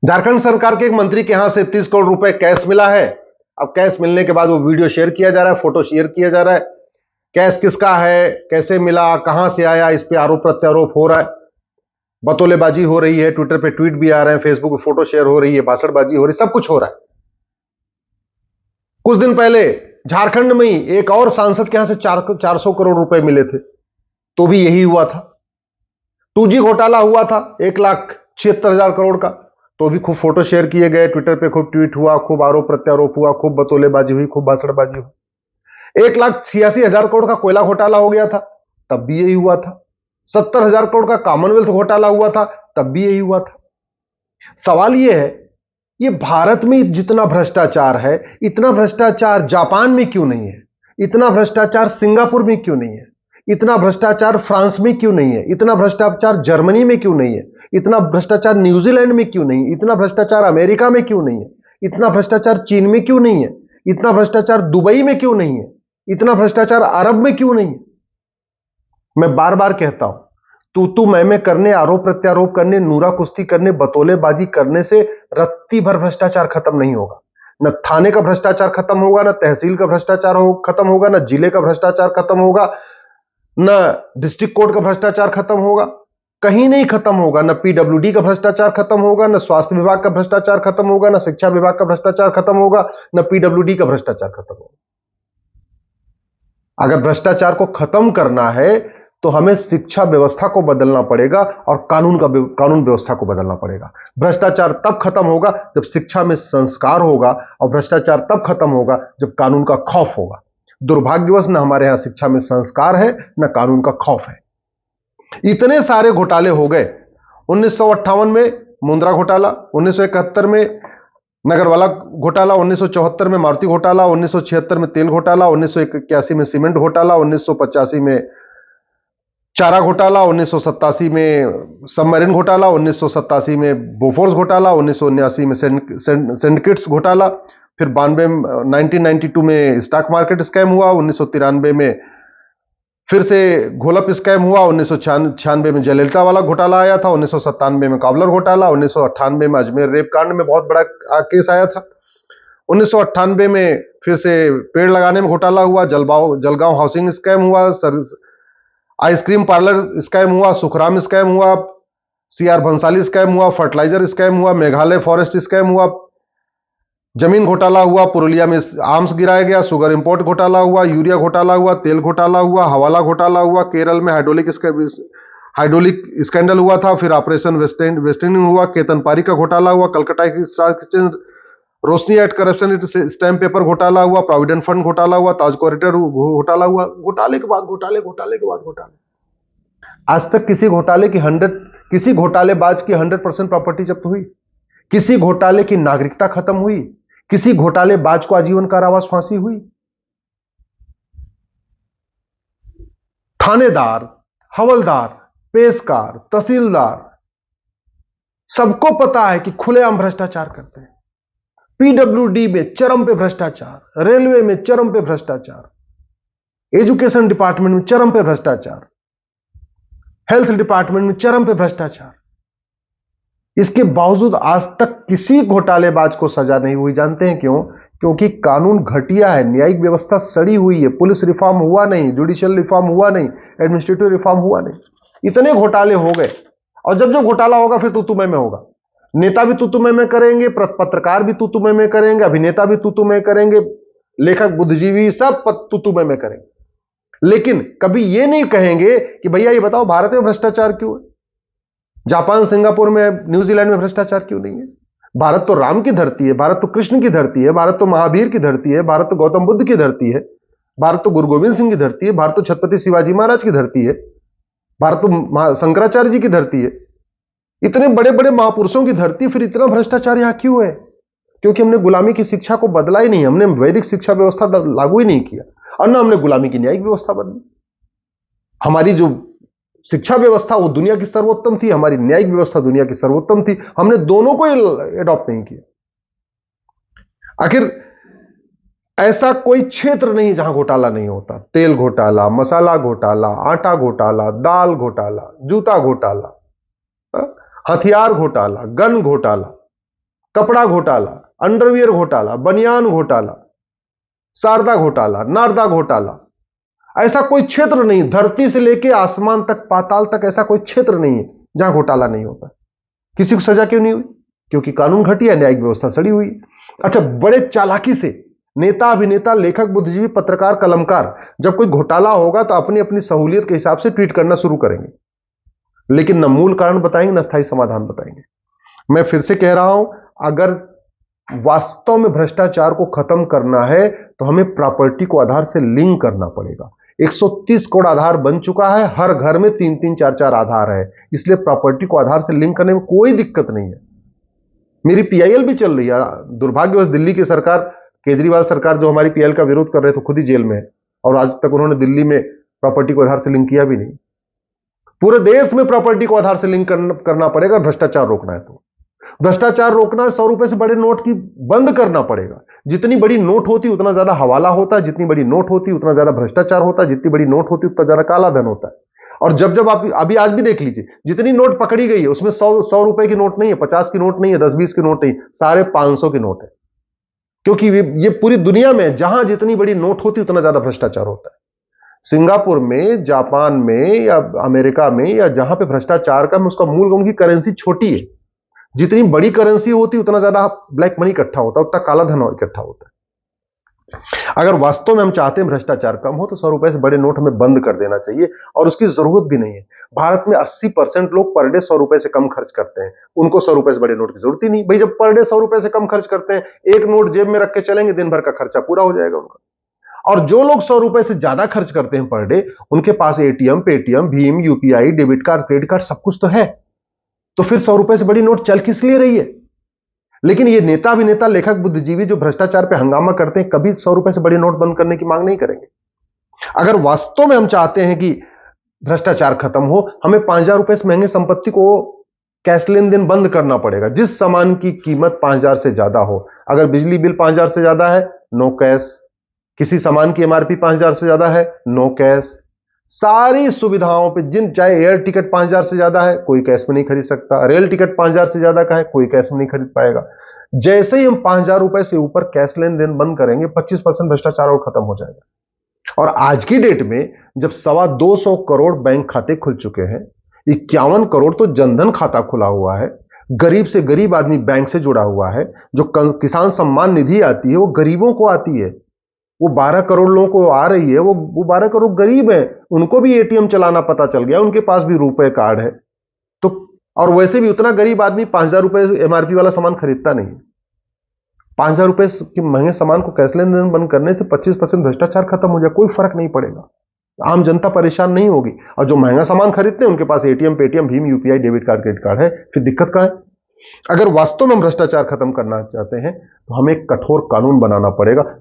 झारखंड सरकार के एक मंत्री के यहां से 30 करोड़ रुपए कैश मिला है। अब कैश मिलने के बाद वो वीडियो शेयर किया जा रहा है, फोटो शेयर किया जा रहा है। कैश किसका है, कैसे मिला, कहां से आया, इस पे आरोप प्रत्यारोप हो रहा है, बतौलेबाजी हो रही है, ट्विटर पे ट्वीट भी आ रहे हैं, फेसबुक पे फोटो शेयर हो रही है, भाषणबाजी हो रही है, सब कुछ हो रहा है। कुछ दिन पहले झारखंड में ही एक और सांसद के यहां से 400 करोड़ रुपए मिले थे, तो भी यही हुआ था। 2G घोटाला हुआ था 1,76,000 करोड़ का, तो भी खूब फोटो शेयर किए गए, ट्विटर पे खूब ट्वीट हुआ, खूब आरोप प्रत्यारोप हुआ, खूब बतौलेबाजी हुई, खूब भाषणबाजी हुई। 1,86,000 करोड़ का कोयला घोटाला हो गया था, तब भी यही हुआ था। 70,000 करोड़ का कॉमनवेल्थ घोटाला हुआ था, तब भी यही हुआ था। सवाल यह है, ये भारत में जितना भ्रष्टाचार है, इतना भ्रष्टाचार जापान में क्यों नहीं है? इतना भ्रष्टाचार सिंगापुर में क्यों नहीं है? इतना भ्रष्टाचार फ्रांस में क्यों नहीं है? इतना भ्रष्टाचार जर्मनी में क्यों नहीं है? इतना भ्रष्टाचार न्यूजीलैंड में क्यों नहीं है? इतना भ्रष्टाचार अमेरिका में क्यों नहीं है? इतना भ्रष्टाचार चीन में क्यों नहीं है? इतना भ्रष्टाचार दुबई में क्यों नहीं है? इतना भ्रष्टाचार अरब में क्यों नहीं है? मैं बार बार कहता हूं, तू मैं करने, आरोप प्रत्यारोप करने, नूरा कुश्ती करने, बतौलेबाजी करने से रत्ती भर भ्रष्टाचार खत्म नहीं होगा। न थाने का भ्रष्टाचार खत्म होगा, न तहसील का भ्रष्टाचार खत्म होगा, न जिले का भ्रष्टाचार खत्म होगा, न डिस्ट्रिक्ट कोर्ट का भ्रष्टाचार खत्म होगा, कहीं नहीं खत्म होगा। न पीडब्ल्यूडी का भ्रष्टाचार खत्म होगा, न स्वास्थ्य विभाग का भ्रष्टाचार खत्म होगा, न शिक्षा विभाग का भ्रष्टाचार खत्म होगा, न पीडब्ल्यूडी का भ्रष्टाचार खत्म होगा। अगर भ्रष्टाचार को खत्म करना है तो हमें शिक्षा व्यवस्था को बदलना पड़ेगा और कानून व्यवस्था को बदलना पड़ेगा। भ्रष्टाचार तब खत्म होगा जब शिक्षा में संस्कार होगा, और भ्रष्टाचार तब खत्म होगा जब कानून का खौफ होगा। दुर्भाग्यवश न हमारे यहां शिक्षा में संस्कार है, न कानून का खौफ है। इतने सारे घोटाले हो गए। 1958 में मुंद्रा घोटाला, 1971 में नगरवाला घोटाला, 1974 में मारुति घोटाला, 1976 में तेल घोटाला, 1981 में सीमेंट घोटाला, 1985 में चारा घोटाला, 1987 में सबमरीन घोटाला, 1987 में बोफोर्स घोटाला, 1979 में सिंडिकेट्स घोटाला, फिर 1992 में स्टॉक मार्केट स्कैम हुआ, 1993 में फिर से घोलप स्कैम हुआ, 1996 में जयललिता वाला घोटाला आया था, 1997 में काबलर घोटाला, 1998 में अजमेर रेप कांड में बहुत बड़ा केस आया था, 1998 में फिर से पेड़ लगाने में घोटाला हुआ, जलगांव हाउसिंग स्कैम हुआ, आइसक्रीम पार्लर स्कैम हुआ, सुखराम स्कैम हुआ, सीआर भंसाली स्कैम हुआ, फर्टिलाइजर स्कैम हुआ, मेघालय फॉरेस्ट स्कैम हुआ, जमीन घोटाला हुआ, पुरुलिया में आर्म्स गिराया गया, शुगर इंपोर्ट घोटाला हुआ, यूरिया घोटाला हुआ, तेल घोटाला हुआ, हवाला घोटाला हुआ, केरल में हाइड्रोलिक स्कैंडल हुआ था, फिर ऑपरेशन वेस्ट इंडियन हुआ, केतनपारी का घोटाला हुआ, कलकत्ता की स्टॉक एक्सचेंज रोशनी एट करप्शन स्टैम्प पेपर घोटाला हुआ, प्रोविडेंट फंड घोटाला हुआ, ताज कॉरिडोर घोटाला हुआ। घोटाले के बाद घोटाले, घोटाले के बाद घोटाले। आज तक किसी घोटालेबाज की 100% प्रॉपर्टी जब्त हुई? किसी घोटाले की नागरिकता खत्म हुई? किसी घोटालेबाज को आजीवन कारावास फांसी हुई? थानेदार, हवलदार, पेशकार, तहसीलदार, सबको पता है कि खुलेआम भ्रष्टाचार करते हैं। पीडब्ल्यूडी में चरम पे भ्रष्टाचार, रेलवे में चरम पे भ्रष्टाचार, एजुकेशन डिपार्टमेंट में चरम पे भ्रष्टाचार, हेल्थ डिपार्टमेंट में चरम पे भ्रष्टाचार। इसके बावजूद आज तक किसी घोटालेबाज को सजा नहीं हुई। जानते हैं क्यों? क्योंकि कानून घटिया है, न्यायिक व्यवस्था सड़ी हुई है, पुलिस रिफॉर्म हुआ नहीं, जुडिशियल रिफॉर्म हुआ नहीं, एडमिनिस्ट्रेटिव रिफॉर्म हुआ नहीं। इतने घोटाले हो गए, और जब जब घोटाला होगा फिर तू मैं होगा। नेता भी तू मैं करेंगे, पत्रकार भी तू मैं करेंगे, अभिनेता भी तू मैं करेंगे, लेखक बुद्धिजीवी सब तू मैं करेंगे, लेकिन कभी यह नहीं कहेंगे कि भैया ये बताओ भारत में भ्रष्टाचार क्यों है, जापान, सिंगापुर में, न्यूजीलैंड में भ्रष्टाचार क्यों नहीं है? भारत तो राम की धरती है, भारत तो कृष्ण की धरती है, भारत तो महावीर की धरती है, भारत तो गौतम बुद्ध की धरती है, भारत तो गुरु गोविंद सिंह की धरती है, भारत तो छत्रपति शिवाजी महाराज की धरती है, भारत तो शंकराचार्य जी की धरती है। इतने बड़े बड़े महापुरुषों की धरती, फिर इतना भ्रष्टाचार यहां क्यों है? क्योंकि हमने गुलामी की शिक्षा को बदला ही नहीं, हमने वैदिक शिक्षा व्यवस्था लागू ही नहीं किया, और ना हमने गुलामी की न्यायिक व्यवस्था बदली। हमारी जो शिक्षा व्यवस्था वो दुनिया की सर्वोत्तम थी, हमारी न्यायिक व्यवस्था दुनिया की सर्वोत्तम थी, हमने दोनों को एडॉप्ट नहीं किया। आखिर ऐसा कोई क्षेत्र नहीं जहां घोटाला नहीं होता। तेल घोटाला, मसाला घोटाला, आटा घोटाला, दाल घोटाला, जूता घोटाला, हथियार घोटाला, गन घोटाला, कपड़ा घोटाला, अंडरवियर घोटाला, बनियान घोटाला, शारदा घोटाला, नारदा घोटाला, ऐसा कोई क्षेत्र नहीं, धरती से लेके आसमान तक, पाताल तक, ऐसा कोई क्षेत्र नहीं है जहां घोटाला नहीं होता। किसी को सजा क्यों नहीं हुई? क्योंकि कानून घटिया, न्यायिक व्यवस्था सड़ी हुई। अच्छा, बड़े चालाकी से नेता, अभिनेता, लेखक, बुद्धिजीवी, पत्रकार, कलमकार जब कोई घोटाला होगा तो अपनी अपनी सहूलियत के हिसाब से ट्वीट करना शुरू करेंगे, लेकिन न मूल कारण बताएंगे न स्थायी समाधान बताएंगे। मैं फिर से कह रहा हूं, अगर वास्तव में भ्रष्टाचार को खत्म करना है तो हमें प्रॉपर्टी को आधार से लिंक करना पड़ेगा। 130 करोड़ आधार बन चुका है, हर घर में 3-3, 4-4 आधार है, इसलिए प्रॉपर्टी को आधार से लिंक करने में कोई दिक्कत नहीं है। मेरी पीआईएल भी चल रही है। दुर्भाग्यवश दिल्ली की सरकार, केजरीवाल सरकार, जो हमारी पीआईएल का विरोध कर रहे थे, खुद ही जेल में है और आज तक उन्होंने दिल्ली में प्रॉपर्टी को आधार से लिंक किया भी नहीं। पूरे देश में प्रॉपर्टी को आधार से लिंक करना पड़ेगा भ्रष्टाचार रोकना है तो। भ्रष्टाचार रोकना है, 100 रुपए से बड़े नोट की बंद करना पड़ेगा। जितनी बड़ी नोट होती उतना ज्यादा हवाला होता है, जितनी बड़ी नोट होती उतना ज्यादा भ्रष्टाचार होता है, जितनी बड़ी नोट होती उतना ज्यादा काला धन होता है। और जब आप अभी आज भी देख लीजिए, जितनी नोट पकड़ी गई है उसमें 100 रुपए की नोट नहीं है, 50 की नोट नहीं है, 10-20 की नोट नहीं, सारे 500 की नोट है। क्योंकि ये पूरी दुनिया में जहां जितनी बड़ी नोट होती उतना ज्यादा भ्रष्टाचार होता है। सिंगापुर में, जापान में या अमेरिका में या जहां पे भ्रष्टाचार का, उसका मूल, उनकी करेंसी छोटी है। जितनी बड़ी करेंसी होती उतना ज्यादा ब्लैक मनी इकट्ठा होता है, उतना काला धन इकट्ठा होता है। अगर वास्तव में हम चाहते हैं भ्रष्टाचार कम हो तो 100 रुपए से बड़े नोट हमें बंद कर देना चाहिए, और उसकी जरूरत भी नहीं है। भारत में 80% लोग पर डे 100 रुपए से कम खर्च करते हैं, उनको 100 रुपए से बड़े नोट की जरूरत ही नहीं। भाई जब पर डे 100 रुपए से कम खर्च करते हैं, एक नोट जेब में रख के चलेंगे, दिन भर का खर्चा पूरा हो जाएगा उनका। और जो लोग 100 रुपए से ज्यादा खर्च करते हैं पर डे, उनके पास एटीएम, पेटीएम, भीम, UPI, debit card, credit card, सब कुछ तो है, तो फिर 100 रुपए से बड़ी नोट चल किस लिए रही है? लेकिन ये नेता, अभिनेता, लेखक, बुद्धिजीवी जो भ्रष्टाचार पे हंगामा करते हैं, कभी 100 रुपए से बड़ी नोट बंद करने की मांग नहीं करेंगे। अगर वास्तव में हम चाहते हैं कि भ्रष्टाचार खत्म हो, हमें 5,000 रुपए से महंगे संपत्ति को कैश लेन देन बंद करना पड़ेगा। जिस सामान की कीमत 5,000 से ज्यादा हो, अगर बिजली बिल 5,000 से ज्यादा है, नो कैश। किसी सामान की एमआरपी 5,000 से ज्यादा है, नो कैश। सारी सुविधाओं पे, चाहे एयर टिकट 5,000 से ज्यादा है, कोई कैश में नहीं खरीद सकता। रेल टिकट 5,000 से ज्यादा का है, कोई कैश में नहीं खरीद पाएगा। जैसे ही हम 5,000 रुपए से ऊपर कैश लेन देन बंद करेंगे, 25% भ्रष्टाचार और खत्म हो जाएगा। और आज की डेट में जब 225 करोड़ बैंक खाते खुल चुके हैं, 51 करोड़ तो जनधन खाता खुला हुआ है, गरीब से गरीब आदमी बैंक से जुड़ा हुआ है, जो किसान सम्मान निधि आती है वो गरीबों को आती है, वो 12 करोड़ लोगों को आ रही है, वो 12 करोड़ गरीब है, उनको भी एटीएम चलाना पता चल गया, उनके पास भी रुपए कार्ड है। तो और वैसे भी उतना गरीब आदमी 5,000 रुपए एमआरपी वाला सामान खरीदता नहीं। 5,000 रुपए के महंगे सामान को कैश लेन देन बंद करने से 25% भ्रष्टाचार खत्म हो जाए, कोई फर्क नहीं पड़ेगा, आम जनता परेशान नहीं होगी। और जो महंगा सामान खरीदते हैं उनके पास एटीएम, पेटीएम, भीम, UPI, debit card, credit card है, फिर दिक्कत क्या है? अगर वास्तव में हम भ्रष्टाचार खत्म करना चाहते हैं तो हमें एक कठोर कानून बनाना पड़ेगा।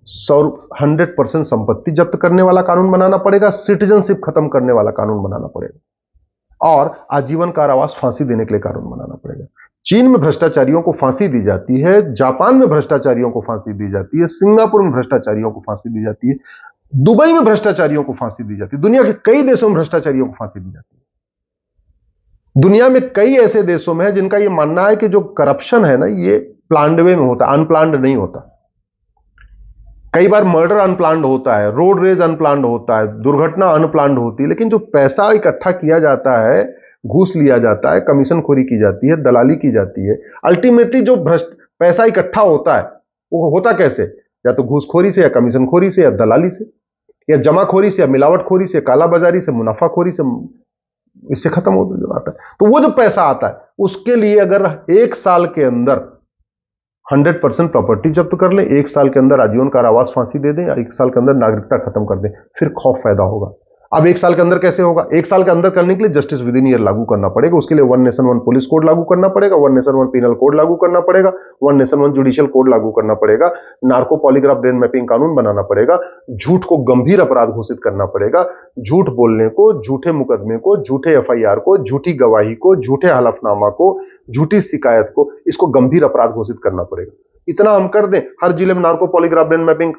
100% संपत्ति जब्त करने वाला कानून बनाना पड़ेगा, सिटीजनशिप खत्म करने वाला कानून बनाना पड़ेगा, और आजीवन कारावास, फांसी देने के लिए कानून बनाना पड़ेगा। चीन में भ्रष्टाचारियों को फांसी दी जाती है, जापान में भ्रष्टाचारियों को फांसी दी जाती है, सिंगापुर में भ्रष्टाचारियों को फांसी दी जाती है, दुबई में भ्रष्टाचारियों को फांसी दी जाती है, दुनिया के कई देशों में भ्रष्टाचारियों को फांसी दी जाती है। दुनिया में कई ऐसे देशों में है जिनका यह मानना है कि जो करप्शन है ना, ये प्लान्ड वे में होता है, अनप्लान्ड नहीं होता। कई बार मर्डर अनप्लान्ड होता है, रोड रेज अनप्लान्ड होता है, दुर्घटना अनप्लान्ड होती है, लेकिन जो पैसा इकट्ठा किया जाता है, घूस लिया जाता है, कमीशन खोरी की जाती है, दलाली की जाती है, अल्टीमेटली जो पैसा इकट्ठा होता है वो होता कैसे? या तो घूसखोरी से, या कमीशन खोरी से, या दलाली से, या जमाखोरी से, या मिलावटखोरी से, कालाबाजारी से, मुनाफाखोरी से, इससे खत्म हो जाता है। तो वो जो पैसा आता है उसके लिए अगर 1 साल के अंदर 100% प्रॉपर्टी जब्त कर ले, 1 साल के अंदर आजीवन कारावास, फांसी दे दें, या 1 साल के अंदर नागरिकता खत्म कर दें, फिर खौफ पैदा होगा। अब 1 साल के अंदर कैसे होगा? 1 साल के अंदर करने के लिए जस्टिस विद इन ईयर लागू करना पड़ेगा। उसके लिए 1 नेशन 1 पुलिस कोड लागू करना पड़ेगा, 1 नेशन 1 पिनल कोड लागू करना पड़ेगा, 1 नेशन 1 जुडिशियल कोड लागू करना पड़ेगा, नार्को पॉलीग्राफ ब्रेन मैपिंग कानून बनाना पड़ेगा, झूठ को गंभीर अपराध घोषित करना पड़ेगा, झूठ बोलने को, झूठे मुकदमे को, झूठे एफआईआर को, झूठी गवाही को, झूठे हलफनामा को, झूठी शिकायत को, इसको गंभीर अपराध घोषित करना पड़ेगा। इतना हम कर दें, हर जिले में narco polygraph brain mapping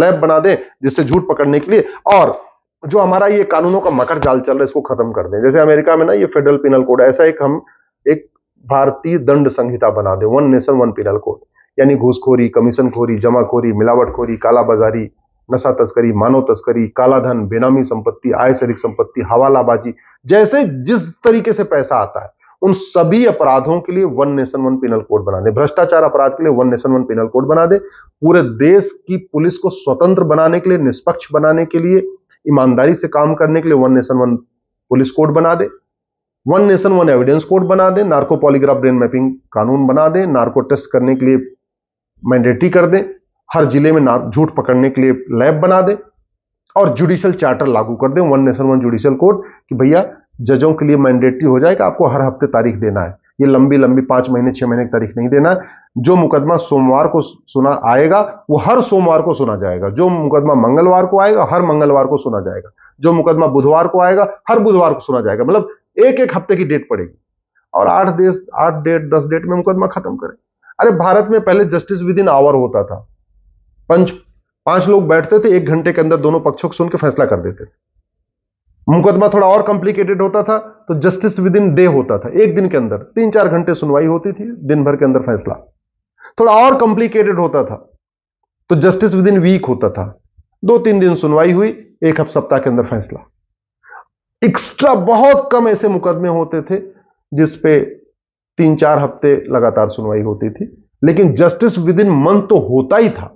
lab बना दें जिससे झूठ पकड़ने के लिए, और जो हमारा ये कानूनों का मकर जाल चल रहा है इसको खत्म कर दें। जैसे अमेरिका में ना ये फेडरल पिनल कोड, ऐसा एक भारतीय दंड संहिता बना दे, one nation one penal code. यानी घूसखोरी, कमीशनखोरी, जमाखोरी, मिलावटखोरी, कालाबाजारी, नशा तस्करी, मानव तस्करी, कालाधन, बेनामी संपत्ति, आय से अधिक संपत्ति, हवालाबाजी, जैसे जिस तरीके से पैसा आता है उन सभी अपराधों के लिए one nation one penal code बना दे। भ्रष्टाचार अपराध के लिए one nation one penal code बना दे। पूरे देश की पुलिस को स्वतंत्र बनाने के लिए, निष्पक्ष बनाने के लिए, ईमानदारी से काम करने के लिए one nation one police code बना दे। One nation one evidence code बना दे। नार्को पॉलीग्राफ ब्रेन मैपिंग कानून बना दे। नार्को टेस्ट करने के लिए मैंडेटरी कर दे। हर जिले में झूठ पकड़ने के लिए लैब बना दे और जुडिशियल चार्टर लागू कर दे, one nation one judicial code, कि भैया जजों के लिए मैंडेटरी हो जाए कि आपको हर हफ्ते तारीख देना है। ये लंबी लंबी 5 महीने 6 महीने की तारीख नहीं देना है। जो मुकदमा सोमवार को सुना आएगा वो हर सोमवार को सुना जाएगा। जो मुकदमा मंगलवार को आएगा हर मंगलवार को सुना जाएगा। जो मुकदमा बुधवार को आएगा हर बुधवार को सुना जाएगा। मतलब एक एक हफ्ते की डेट पड़ेगी और 8 डेट 10 डेट में मुकदमा खत्म करें। अरे भारत में पहले जस्टिस विद इन आवर होता था। 5 लोग बैठते थे, 1 घंटे के अंदर दोनों पक्षों को सुन के फैसला कर देते थे। मुकदमा थोड़ा और कॉम्प्लिकेटेड होता था तो जस्टिस विद इन डे होता था। 1 दिन के अंदर 3-4 घंटे सुनवाई होती थी, दिन भर के अंदर फैसला। थोड़ा और कॉम्प्लिकेटेड होता था तो जस्टिस विद इन वीक होता था। 2-3 दिन सुनवाई हुई, 1 सप्ताह के अंदर फैसला। एक्स्ट्रा बहुत कम ऐसे मुकदमे होते थे जिसपे 3-4 हफ्ते लगातार सुनवाई होती थी। लेकिन जस्टिस विद इन मंथ तो होता ही था।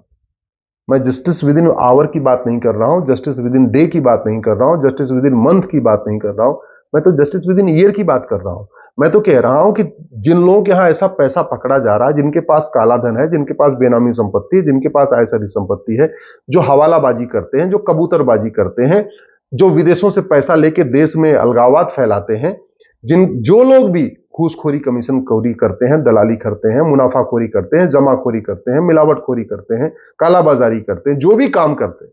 मैं जस्टिस विद इन आवर की बात नहीं कर रहा हूं, जस्टिस विद इन डे की बात नहीं कर रहा हूं, जस्टिस विद इन मंथ की बात नहीं कर रहा हूं, मैं तो जस्टिस विद इन ईयर की बात कर रहा हूं। मैं तो कह रहा हूं कि जिन लोगों के यहां ऐसा पैसा पकड़ा जा रहा है, जिनके पास काला धन है, जिनके पास बेनामी संपत्ति है, जिनके पास आय से अधिक संपत्ति है, जो हवालाबाजी करते हैं, जो कबूतरबाजी करते हैं, जो विदेशों से पैसा लेके देश में अलगाववाद फैलाते हैं, जो लोग भी घूसखोरी, कमीशनखोरी करते हैं, दलाली करते हैं, मुनाफाखोरी करते हैं, जमाखोरी करते हैं, मिलावटखोरी करते हैं, कालाबाजारी करते हैं, जो भी काम करते हैं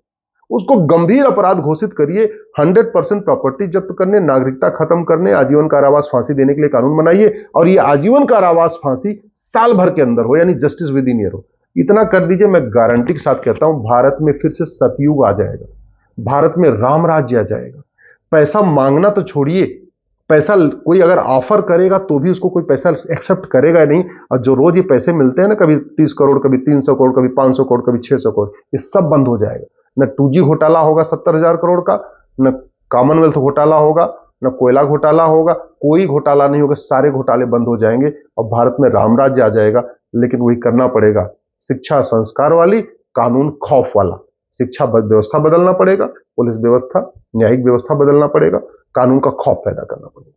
उसको गंभीर अपराध घोषित करिए। 100% प्रॉपर्टी जब्त करने, नागरिकता खत्म करने, आजीवन कारावास फांसी देने के लिए कानून बनाइए और ये आजीवन कारावास फांसी साल भर के अंदर हो, यानी जस्टिस विद इन ईयर हो। इतना कर दीजिए, मैं गारंटी के साथ कहता हूं भारत में फिर से सतयुग आ जाएगा, भारत में राम राज्य आ जाएगा। पैसा मांगना तो छोड़िए, पैसा कोई अगर ऑफर करेगा तो भी उसको कोई पैसा एक्सेप्ट करेगा नहीं। और जो रोज ये पैसे मिलते हैं ना, कभी 30 करोड़, कभी 300 करोड़, कभी 500 करोड़, कभी 600 करोड़, ये सब बंद हो जाएगा। न 2G घोटाला होगा 70,000 करोड़ का, न कॉमनवेल्थ घोटाला होगा, न कोयला घोटाला होगा, कोई घोटाला नहीं होगा। सारे घोटाले बंद हो जाएंगे और भारत में राम राज्य आ जाएगा। लेकिन वही करना पड़ेगा, शिक्षा संस्कार वाली, कानून खौफ वाला। शिक्षा व्यवस्था बदलना पड़ेगा, पुलिस व्यवस्था, न्यायिक व्यवस्था बदलना पड़ेगा, कानून का खौफ पैदा करना पड़ेगा।